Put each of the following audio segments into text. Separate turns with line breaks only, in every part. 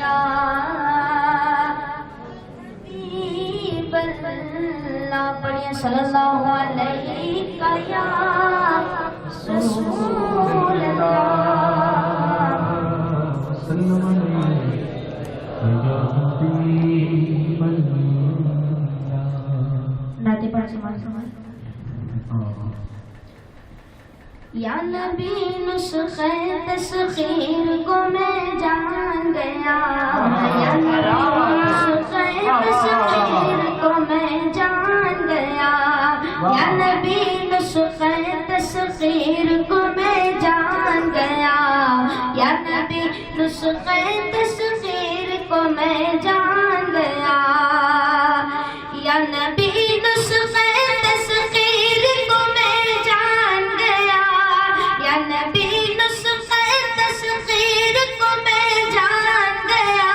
یا حبیب اللہ، پڑھیں صلی اللہ علیہ یا رسول اللہ، ناتے پڑھ سے یا نبی نسخہ تسخیر کو میں جان گیا، یا نبی نسخہ تسخیر کو میں جان گیا، یا نبی نسخہ تسخیر کو میں جان گیا، یا نبی نسخہ تسخیر کو میں جان گیا، یا نبی نسخہ تسخیر کو میں جان گیا، یا نبی نسخہ تسخیر کو میں جان گیا،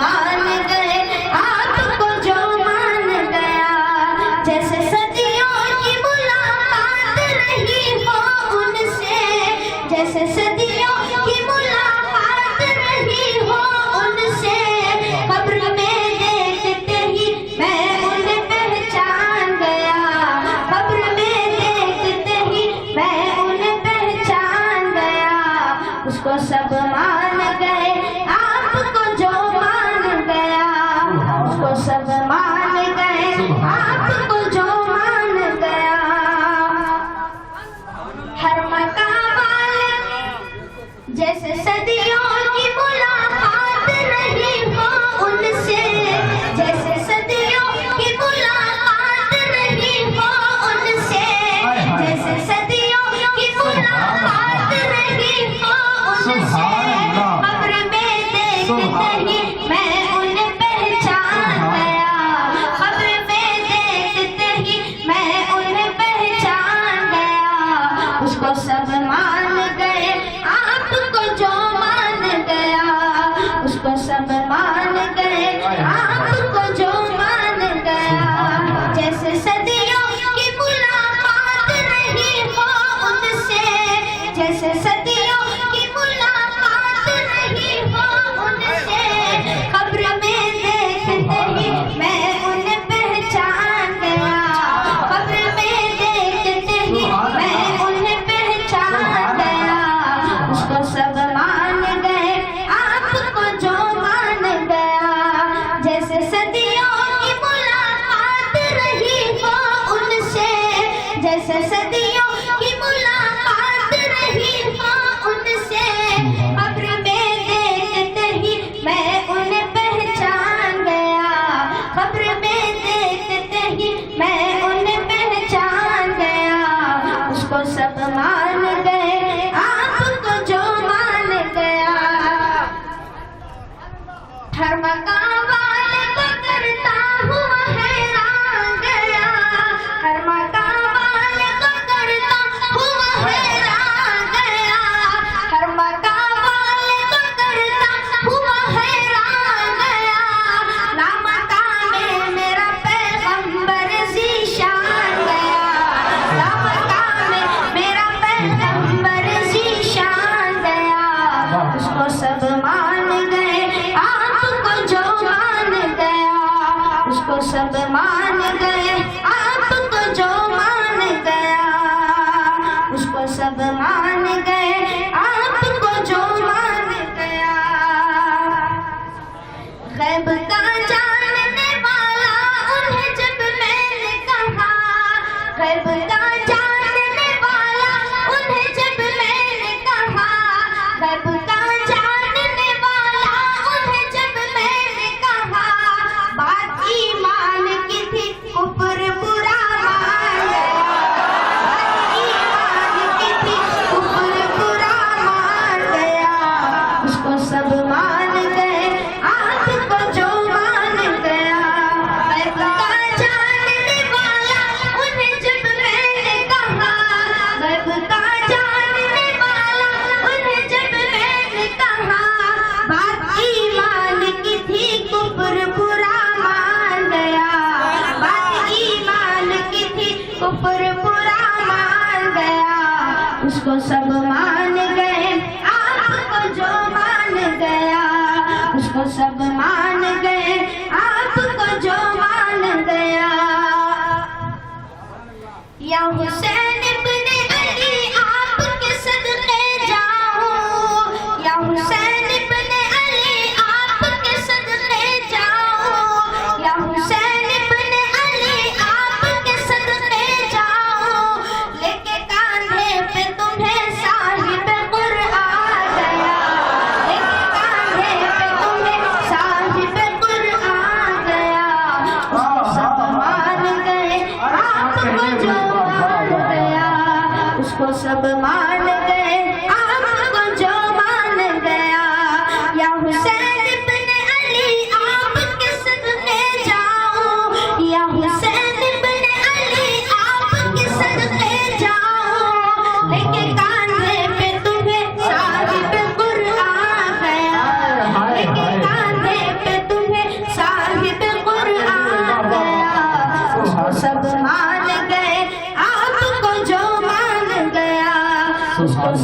مان گئے آپ کو جو مان گیا جیسے صدیوں کی ملاقات رہی ہو ان سے جیسے صدیوں کی ملاقات رہی ہو ان سے قبر میں دیکھتے ہی میں انہیں پہچان گیا قبر میں دیکھتے ہی میں انہیں پہچان گیا اس کو سب مان گئے آپ کو جو مان گیا اس کو سب مان گئے آپ کو جو مان گیا ہر مقام والے جیسے صدیوں کی ملاقات رہی ہو ان سے جیسے صدیوں کی ملاقات رہی ہو ان سے جیسے صدیوں کی ملاقات رہی ہو ان سے قبر میں دیکھتے ہی میں انہیں پہچان گیا قبر میں دیکھتے ہی میں انہیں پہچان گیا اس کو سب مان گئے آپ کو جو مان گیا اس کو سب مان گئے آپ کو جو مان گیا جیسے صدیوں کی ملاقات رہی ہو ان سے جیسے صدیوں کی ملاقات رہی ہو ان سے قبر میں دیکھتے ہی میں انہیں پہچان گیا قبر میں دیکھتے ہی میں انہیں پہچان گیا اس کو سب مان گئے آپ کو جو مان گیا جیسے صدیوں کی ملاقات رہی ہو ان سے جیسے صدیوں کی ملاقات رہی ہو ان سے قبر میں دیکھتے ہی میں انہیں پہچان گیا قبر میں دیکھتے ہی میں انہیں پہچان گیا اس کو سب مان گئے آپ کو جو مان گیا ہر مقام والے کو کرتا ہوا حیران گیا ہر مقام والے کو کرتا ہوا حیران گیا ہر مقام والے کو کرتا ہوا حیران گیا لامقام میرا پیغمبر ذیشان گیا لامقام میرا پیغمبر ذیشان گیا اس کو سب مان گئے آپ کو جو مان گیا اس کو سب مان گئے آپ کو جو مان گیا اس کو سب مان گئے آپ کو جو مان گیا غیب کا جاننے والا انہیں جب میں نے کہا غیب کا جاننے والا انہیں جب میں نے کہا غیب کا جاننے والا انہیں جب میں نے کہا بات ایمان کی تھی کفر برا مان گیا بات ایمان کی تھی کفر برا مان گیا اس کو سب مان گئے آپ کو جو مان گیا غیب کا جاننے والا انہیں جب میں نے کہا غیب کا جاننے والا انہیں جب میں نے کہا بات ایمان کی تھی کفر برا مان گیا بات ایمان کی تھی کفر برا مان گیا اس کو سب مان گئے آپ کو جو مان گیا اس کو سب مان گئے آپ کو جو مان گیا یا حسین ابن علی آپ کے صدقے جاؤں یا حسین ابن علی آپ کے صدقے جاؤں یا حسین ابن علی آپ کے صدقے جاؤں لے کے کاندھے پہ تمہیں صاحب قرآن گیا لے کے کاندھے پہ تمہیں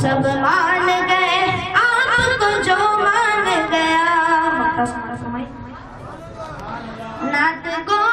سب مان گئے آپ کو جو مان گیا. نعت گو